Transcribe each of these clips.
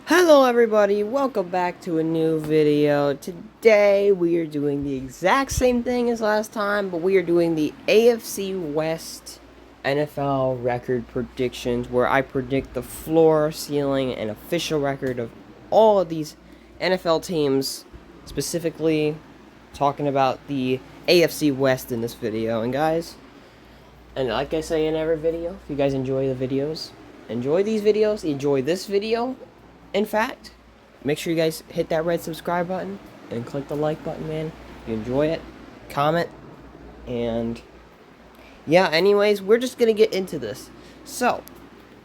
Hello everybody, welcome back to a new video. Today we are doing the exact same thing as last time, but we are doing the AFC West NFL record predictions where I predict the floor, ceiling, and official record of all of these NFL teams, specifically talking about the AFC West in this video. And guys, and like I say in every video, if you guys enjoy the videos, enjoy these videos, enjoy this video, in fact, make sure you guys hit that red subscribe button and click the like button, man. If you enjoy it, comment, and yeah, anyways, we're just gonna get into this. So,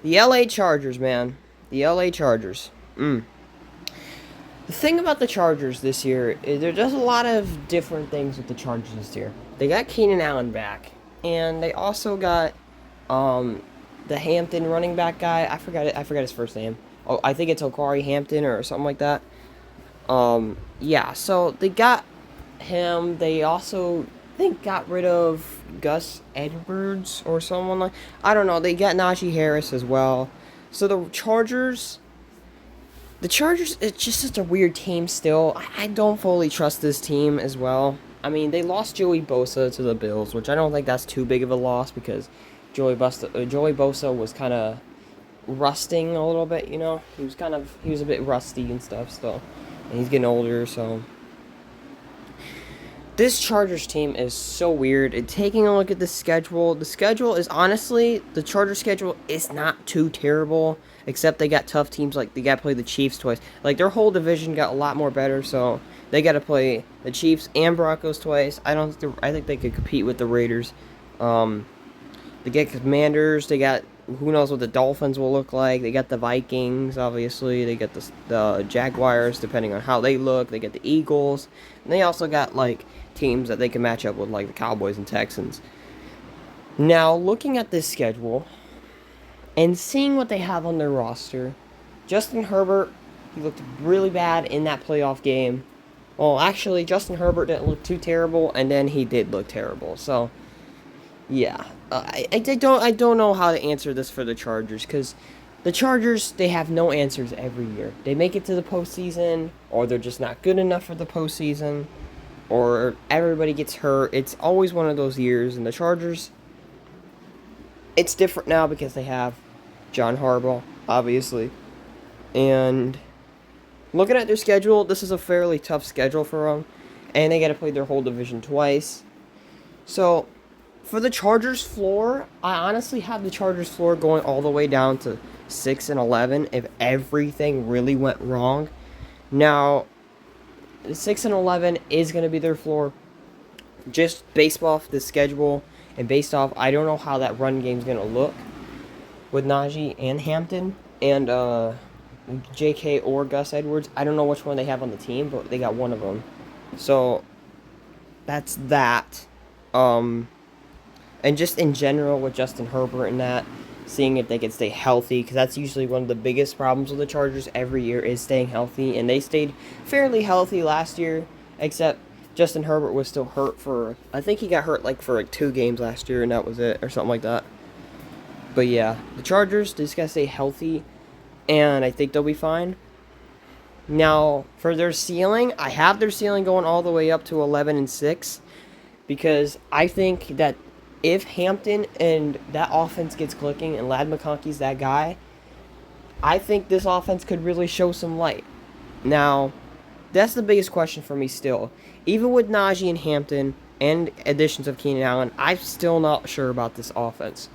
the LA Chargers, man. The LA Chargers. The thing about the Chargers this year is there does a lot of different things with the Chargers this year. They got Keenan Allen back, and they also got the Hampton running back guy. I forgot his first name. Oh, I think it's Okari Hampton or something like that. Yeah, so they got him. They also, I think, got rid of Gus Edwards or someone like, I don't know. They got Najee Harris as well. So the Chargers, it's just such a weird team still. I don't fully trust this team as well. I mean, they lost Joey Bosa to the Bills, which I don't think that's too big of a loss because Joey Bosa was kind of rusting a little bit, you know. He was a bit rusty and stuff still. And he's getting older, so this Chargers team is so weird. And taking a look at the schedule is honestly, the Chargers schedule is not too terrible, except they got tough teams, like they got to play the Chiefs twice. Like their whole division got a lot more better, so they got to play the Chiefs and Broncos twice. I think they could compete with the Raiders. They get Commanders, they got who knows what the Dolphins will look like. They got the Vikings, obviously. They got the Jaguars, depending on how they look. They get the Eagles. And they also got, like, teams that they can match up with, like the Cowboys and Texans. Now, looking at this schedule and seeing what they have on their roster, Justin Herbert, he looked really bad in that playoff game. Well, actually, Justin Herbert didn't look too terrible, and then he did look terrible. So, yeah, I don't know how to answer this for the Chargers, because the Chargers, they have no answers every year. They make it to the postseason, or they're just not good enough for the postseason, or everybody gets hurt. It's always one of those years, and the Chargers, it's different now because they have John Harbaugh, obviously, and looking at their schedule, this is a fairly tough schedule for them, and they got to play their whole division twice. So for the Chargers floor, I honestly have the Chargers floor going all the way down to 6-11 if everything really went wrong. Now, 6-11 is going to be their floor, just based off the schedule and based off, I don't know how that run game is going to look with Najee and Hampton and JK or Gus Edwards. I don't know which one they have on the team, but they got one of them. So that's that. And just in general with Justin Herbert and that, seeing if they can stay healthy, because that's usually one of the biggest problems with the Chargers every year is staying healthy, and they stayed fairly healthy last year, except Justin Herbert was still hurt for, I think he got hurt for 2 games last year, and that was it, or something like that. But yeah, the Chargers, they just gotta stay healthy, and I think they'll be fine. Now, for their ceiling, I have their ceiling going all the way up to 11-6, because I think that if Hampton and that offense gets clicking and Ladd McConkey's that guy, I think this offense could really show some light. Now, that's the biggest question for me still. Even with Najee and Hampton and additions of Keenan Allen, I'm still not sure about this offense.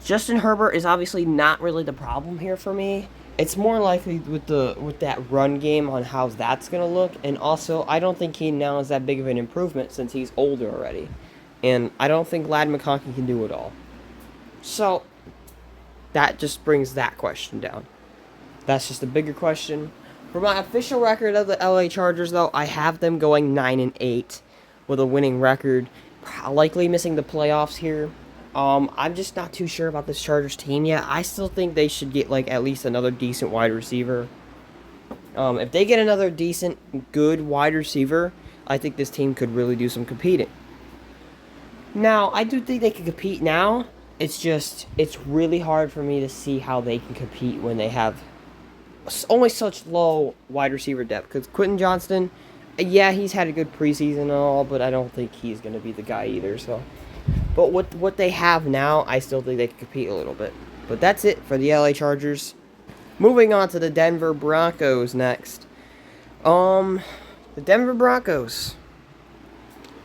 Justin Herbert is obviously not really the problem here for me. It's more likely with that run game on how that's going to look. And also, I don't think Keenan Allen is that big of an improvement since he's older already. And I don't think Ladd McConkey can do it all. So, that just brings that question down. That's just a bigger question. For my official record of the LA Chargers, though, I have them going 9-8 with a winning record. Likely missing the playoffs here. I'm just not too sure about this Chargers team yet. I still think they should get, like, at least another decent wide receiver. If they get another decent, good wide receiver, I think this team could really do some competing. Now, I do think they can compete now. It's really hard for me to see how they can compete when they have only such low wide receiver depth. Because Quentin Johnston, yeah, he's had a good preseason and all, but I don't think he's going to be the guy either. So, but what they have now, I still think they can compete a little bit. But that's it for the LA Chargers. Moving on to the Denver Broncos next. The Denver Broncos.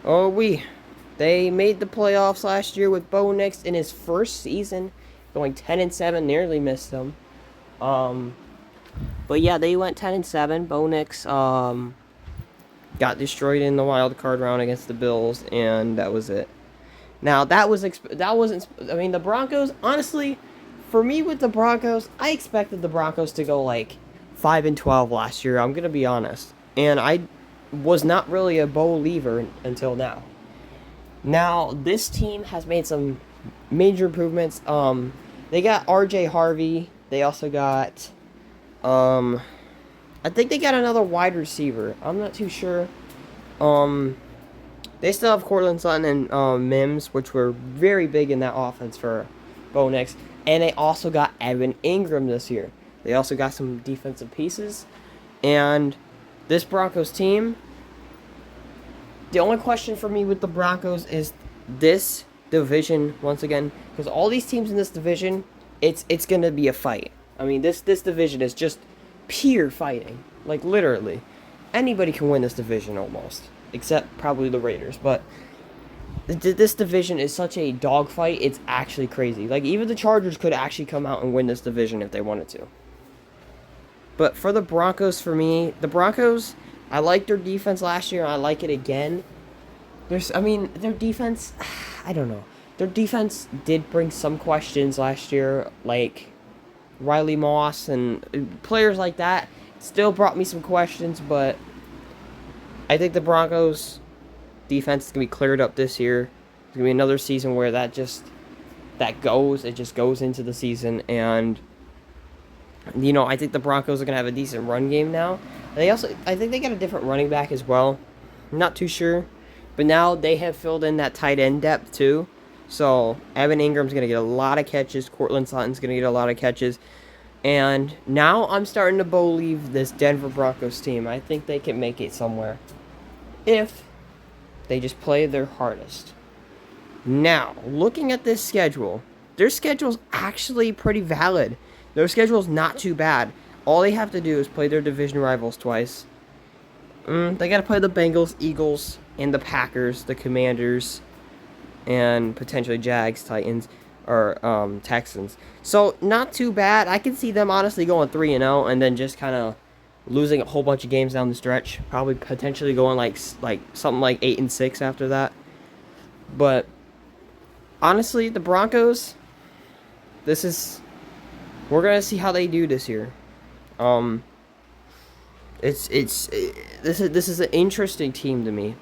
They made the playoffs last year with Bo Nix in his first season, going 10-7, nearly missed them. But yeah, they went 10-7. Bo Nix got destroyed in the wild card round against the Bills, and that was it. Now that wasn't. I mean, the Broncos. Honestly, for me with the Broncos, I expected the Broncos to go like 5-12 last year. I'm gonna be honest, and I was not really a believer until now. Now this team has made some major improvements. They got R.J. Harvey. They also got, I think they got another wide receiver. I'm not too sure. They still have Cortland Sutton and Mims, which were very big in that offense for Bo Nix. And they also got Evan Ingram this year. They also got some defensive pieces. And this Broncos team, the only question for me with the Broncos is this division, once again. Because all these teams in this division, it's going to be a fight. I mean, this division is just pure fighting. Like, literally. Anybody can win this division almost. Except probably the Raiders. But this division is such a dogfight, it's actually crazy. Like, even the Chargers could actually come out and win this division if they wanted to. But for the Broncos, for me, the Broncos, I liked their defense last year, and I like it again. Their defense, I don't know. Their defense did bring some questions last year, like Riley Moss and players like that. Still brought me some questions, but I think the Broncos defense is going to be cleared up this year. It's going to be another season where it just goes into the season. And, I think the Broncos are going to have a decent run game now. I think they got a different running back as well. I'm not too sure. But now they have filled in that tight end depth too. So Evan Ingram's going to get a lot of catches. Cortland Sutton's going to get a lot of catches. And now I'm starting to believe this Denver Broncos team. I think they can make it somewhere if they just play their hardest. Now, looking at this schedule, their schedule's actually pretty valid. Their schedule's not too bad. All they have to do is play their division rivals twice. They got to play the Bengals, Eagles, and the Packers, the Commanders, and potentially Jags, Titans, or Texans. So, not too bad. I can see them honestly going 3-0 and then just kind of losing a whole bunch of games down the stretch. Probably potentially going like something like 8-6 after that. But honestly, the Broncos, we're gonna see how they do this year. This is an interesting team to me.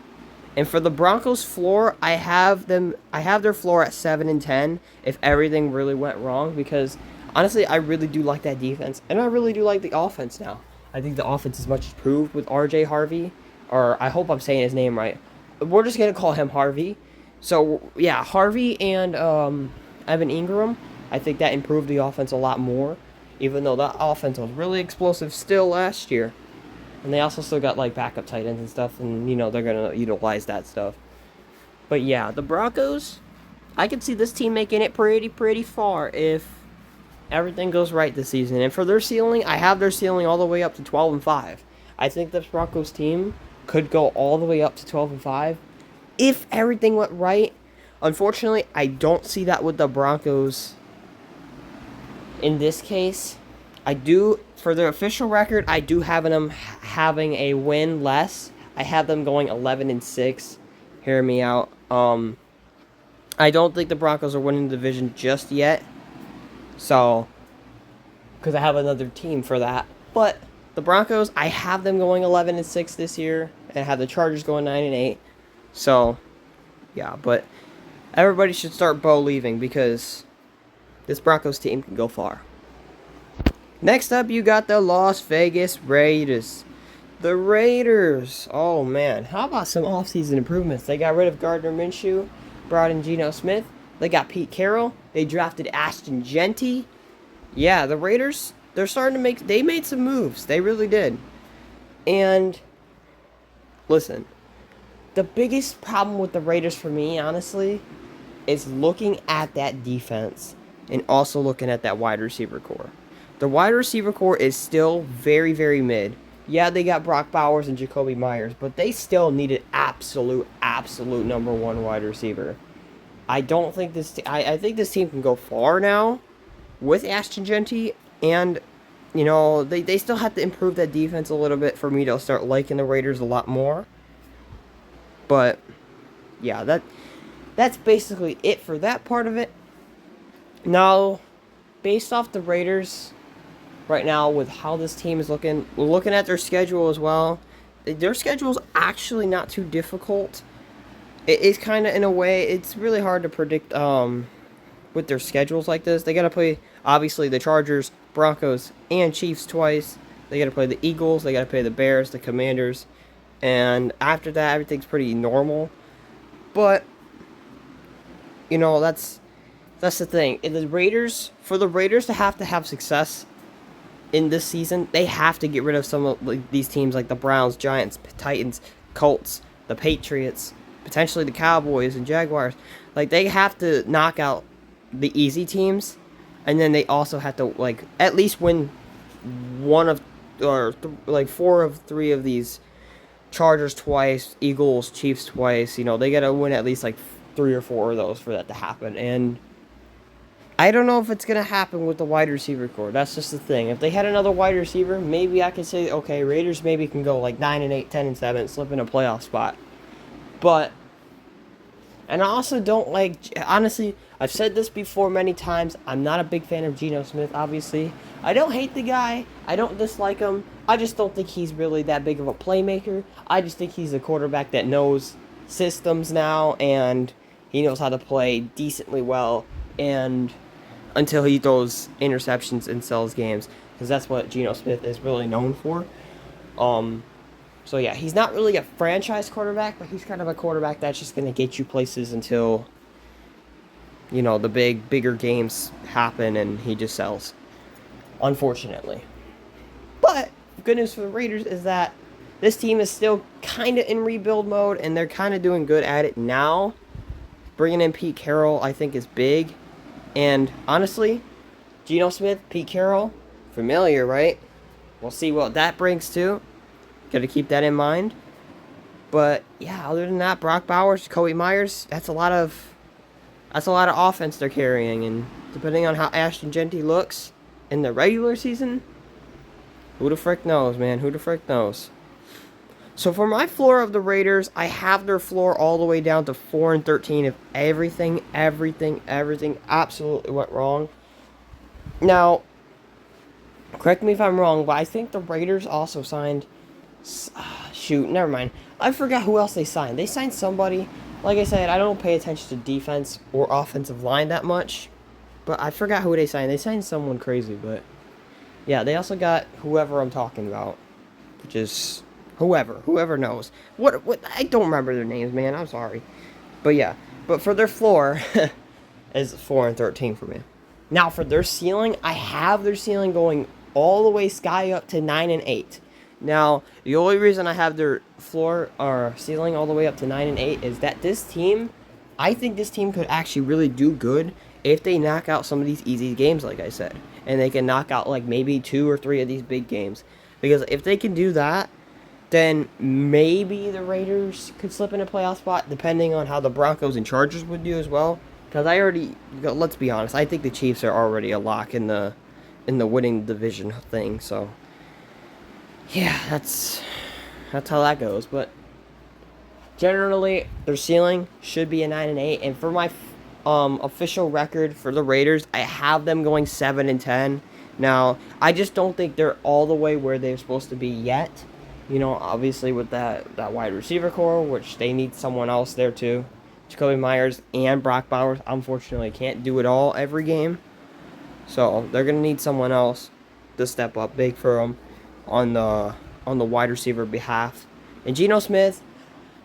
And for the Broncos floor, I have their floor at 7-10 if everything really went wrong, because honestly, I really do like that defense, and I really do like the offense now. I think the offense is much improved with R.J. Harvey, or I hope I'm saying his name right. We're just going to call him Harvey. So, yeah, Harvey and Evan Ingram, I think that improved the offense a lot more, even though that offense was really explosive still last year. And they also still got, like, backup tight ends and stuff, and, they're going to utilize that stuff. But, yeah, the Broncos, I can see this team making it pretty far if everything goes right this season. And for their ceiling, I have their ceiling all the way up to 12-5. I think this Broncos team could go all the way up to 12-5 if everything went right. Unfortunately, I don't see that with the Broncos in this case. I do, for their official record, I do have them having a win less. I have them going 11-6. Hear me out. I don't think the Broncos are winning the division just yet. So, because I have another team for that. But the Broncos, I have them going 11-6 this year, and I have the Chargers going 9-8. So, yeah, but everybody should start believing, because this Broncos team can go far. Next up, you got the Las Vegas Raiders. The Raiders, oh man, how about some offseason improvements? They got rid of Gardner Minshew, brought in Geno Smith. They got Pete Carroll. They drafted Ashton Genty. Yeah, the Raiders they're starting to make. They made some moves. They really did. And listen, the biggest problem with the Raiders for me, honestly, is looking at that defense and also looking at that wide receiver core. The wide receiver core is still very, very mid. Yeah, they got Brock Bowers and Jacoby Myers, but they still needed absolute number one wide receiver. I don't think this. I think this team can go far now with Ashton Genty, and they still have to improve that defense a little bit for me to start liking the Raiders a lot more. But yeah, that's basically it for that part of it. Now, based off the Raiders right now with how this team is looking, we're looking at their schedule as well. Their schedule is actually not too difficult. It is kind of, in a way, it's really hard to predict with their schedules like this. They got to play, obviously, the Chargers, Broncos, and Chiefs twice. They got to play the Eagles. They got to play the Bears, the Commanders. And after that, everything's pretty normal. But, that's the thing. For the Raiders to have success in this season, they have to get rid of some of these teams like the Browns, Giants, Titans, Colts, the Patriots, potentially the Cowboys and Jaguars. Like, they have to knock out the easy teams, and then they also have to, at least win four of three of these. Chargers twice, Eagles, Chiefs twice. They got to win at least 3 or 4 of those for that to happen. And I don't know if it's going to happen with the wide receiver core. That's just the thing. If they had another wide receiver, maybe I could say, okay, Raiders maybe can go 9-8, 10-7, slip in a playoff spot. But, and I also don't honestly, I've said this before many times, I'm not a big fan of Geno Smith, obviously. I don't hate the guy. I don't dislike him. I just don't think he's really that big of a playmaker. I just think he's a quarterback that knows systems now, and he knows how to play decently well, and until he throws interceptions and sells games, because that's what Geno Smith is really known for. So yeah, he's not really a franchise quarterback, but he's kind of a quarterback that's just going to get you places until, the bigger games happen and he just sells. Unfortunately. But good news for the Raiders is that this team is still kind of in rebuild mode, and they're kind of doing good at it now. Bringing in Pete Carroll, I think, is big. And honestly, Geno Smith, Pete Carroll, familiar, right? We'll see what that brings too. Got to keep that in mind. But yeah, other than that, Brock Bowers, Jacoby Myers, that's a lot of offense they're carrying, and depending on how Ashton Genty looks in the regular season, who the frick knows, man? Who the frick knows? So for my floor of the Raiders, I have their floor all the way down to 4-13 if everything absolutely went wrong. Now, correct me if I'm wrong, but I think the Raiders also signed... shoot, never mind. I forgot who else they signed. They signed somebody. Like I said, I don't pay attention to defense or offensive line that much, but I forgot who they signed. They signed someone crazy, but yeah, they also got whoever I'm talking about, which is whoever knows. What I don't remember their names, man. I'm sorry, but yeah. But for their floor is 4-13 for me. Now for their ceiling, I have their ceiling going all the way sky up to 9-8. Now, the only reason I have their floor or ceiling all the way up to 9-8 is that I think this team could actually really do good if they knock out some of these easy games, like I said. And they can knock out maybe 2 or 3 of these big games. Because if they can do that, then maybe the Raiders could slip in a playoff spot, depending on how the Broncos and Chargers would do as well. Because let's be honest, I think the Chiefs are already a lock in the winning division thing, so... yeah, that's how that goes. But generally, their ceiling should be a 9-8. And for my official record for the Raiders, I have them going 7-10. Now, I just don't think they're all the way where they're supposed to be yet. Obviously with that wide receiver core, which they need someone else there too. Jacoby Myers and Brock Bowers, unfortunately, can't do it all every game. So they're gonna need someone else to step up big for them on the wide receiver behalf. And Geno Smith,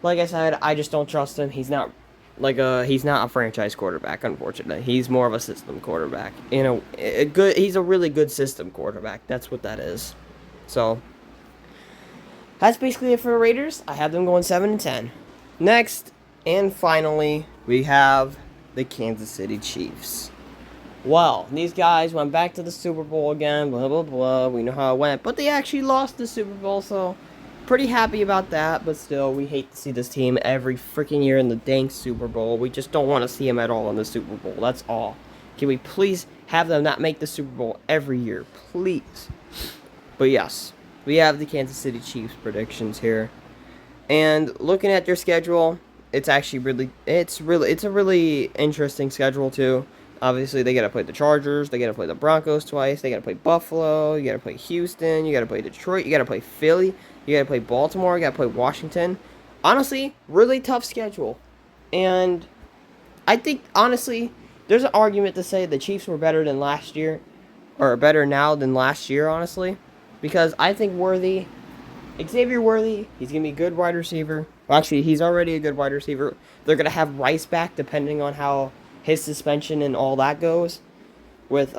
like I said, I just don't trust him. He's not he's not a franchise quarterback, unfortunately. He's more of a system quarterback. He's a really good system quarterback. That's what that is. So that's basically it for the Raiders. I have them going 7-10. Next and finally, we have the Kansas City Chiefs. Well, these guys went back to the Super Bowl again, blah, blah, blah. We know how it went. But they actually lost the Super Bowl, so pretty happy about that. But still, we hate to see this team every freaking year in the dang Super Bowl. We just don't want to see them at all in the Super Bowl. That's all. Can we please have them not make the Super Bowl every year? Please. But yes, we have the Kansas City Chiefs predictions here. And looking at their schedule, it's actually it's a really interesting schedule too. Obviously, they got to play the Chargers, they got to play the Broncos twice, they got to play Buffalo, you got to play Houston, you got to play Detroit, you got to play Philly, you got to play Baltimore, you got to play Washington. Honestly, really tough schedule. And I think, honestly, there's an argument to say the Chiefs were better than last year, or better now than last year, honestly. Because I think Xavier Worthy, he's going to be a good wide receiver. Well, actually, he's already a good wide receiver. They're going to have Rice back depending on how his suspension and all that goes with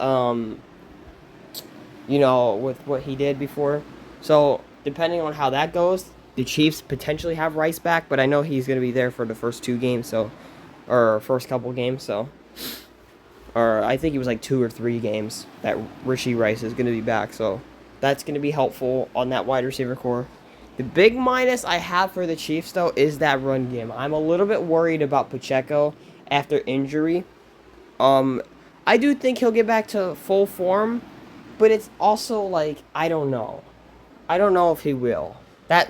with what he did before. So depending on how that goes, the Chiefs potentially have Rice back, but I know he's going to be there for the first two games, or first couple games, or I think it was like 2 or 3 games that Rashee Rice is going to be back, so that's going to be helpful on that wide receiver core. The big minus I have for the Chiefs, though, is that run game. I'm a little bit worried about Pacheco after injury. I do think he'll get back to full form, but it's also like, I don't know. I don't know if he will. I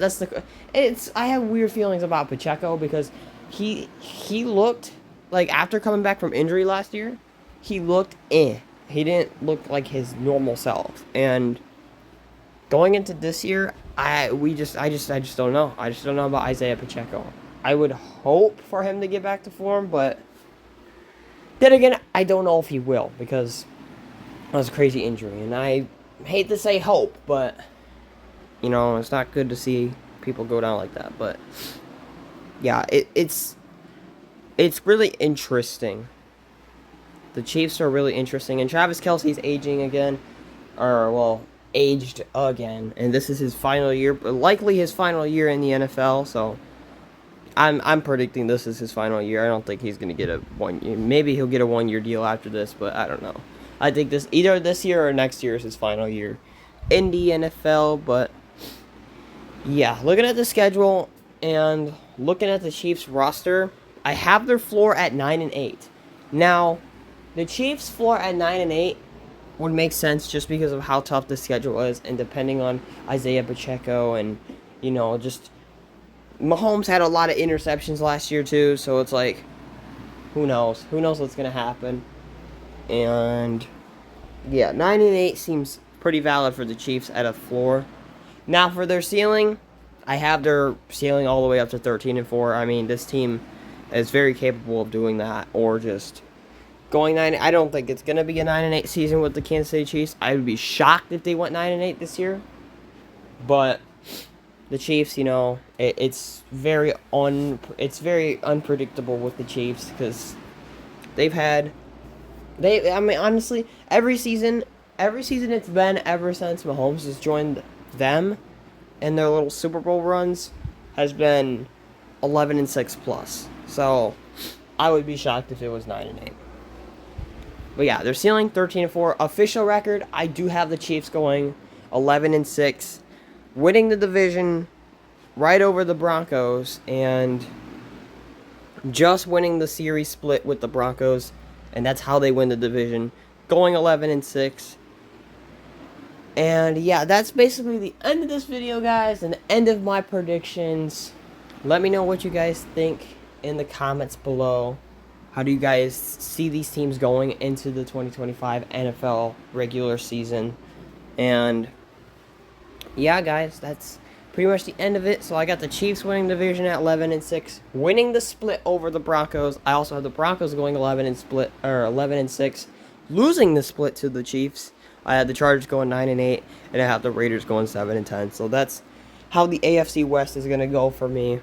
have weird feelings about Pacheco because he looked like, after coming back from injury last year, he looked He didn't look like his normal self. And going into this year, I just don't know. I just don't know about Isaiah Pacheco. I would hope for him to get back to form, but then again, I don't know if he will, because that was a crazy injury. And I hate to say hope, but it's not good to see people go down like that. But yeah, it's really interesting. The Chiefs are really interesting, and Travis Kelce's aging again, aged again, and this is his final year, likely his final year in the NFL. So I'm predicting this is his final year. I don't think he's gonna get a 1 year. Maybe he'll get a 1 year deal after this, but I don't know. I think either this year or next year is his final year in the NFL. But yeah, looking at the schedule and looking at the Chiefs roster, I have their floor at 9-8. Now, the Chiefs' floor at 9-8 would make sense just because of how tough the schedule is, and depending on Isaiah Pacheco, and just Mahomes had a lot of interceptions last year too, so it's like, who knows what's gonna happen. And yeah, 9-8 seems pretty valid for the Chiefs at a floor. Now for their ceiling, I have their ceiling all the way up to 13-4. I mean, this team is very capable of doing that, or just going 9. I don't think it's going to be a 9-8 season with the Kansas City Chiefs. I would be shocked if they went 9-8 this year. But the Chiefs, it's very unpredictable with the Chiefs, because honestly, every season it's been ever since Mahomes has joined them, and their little Super Bowl runs has been 11-6 plus. So I would be shocked if it was 9-8. But yeah, their ceiling 13-4. Official record, I do have the Chiefs going 11-6, winning the division right over the Broncos, and just winning the series split with the Broncos, and that's how they win the division, going 11-6. And yeah, that's basically the end of this video, guys, and the end of my predictions. Let me know what you guys think in the comments below. How do you guys see these teams going into the 2025 NFL regular season? And yeah, guys, that's pretty much the end of it. So I got the Chiefs winning the division at 11-6, winning the split over the Broncos. I also have the Broncos going 11-6, losing the split to the Chiefs. I had the Chargers going 9-8, and I have the Raiders going 7-10. So that's how the AFC West is gonna go for me.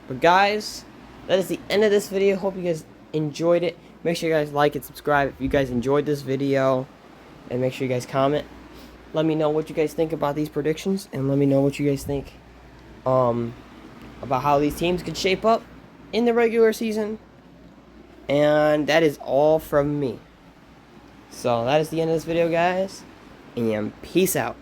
But guys, that is the end of this video. Hope you guys enjoyed it. Make sure you guys like and subscribe if you guys enjoyed this video. And make sure you guys comment. Let me know what you guys think about these predictions. And let me know what you guys think about how these teams could shape up in the regular season. And that is all from me. So that is the end of this video, guys. And peace out.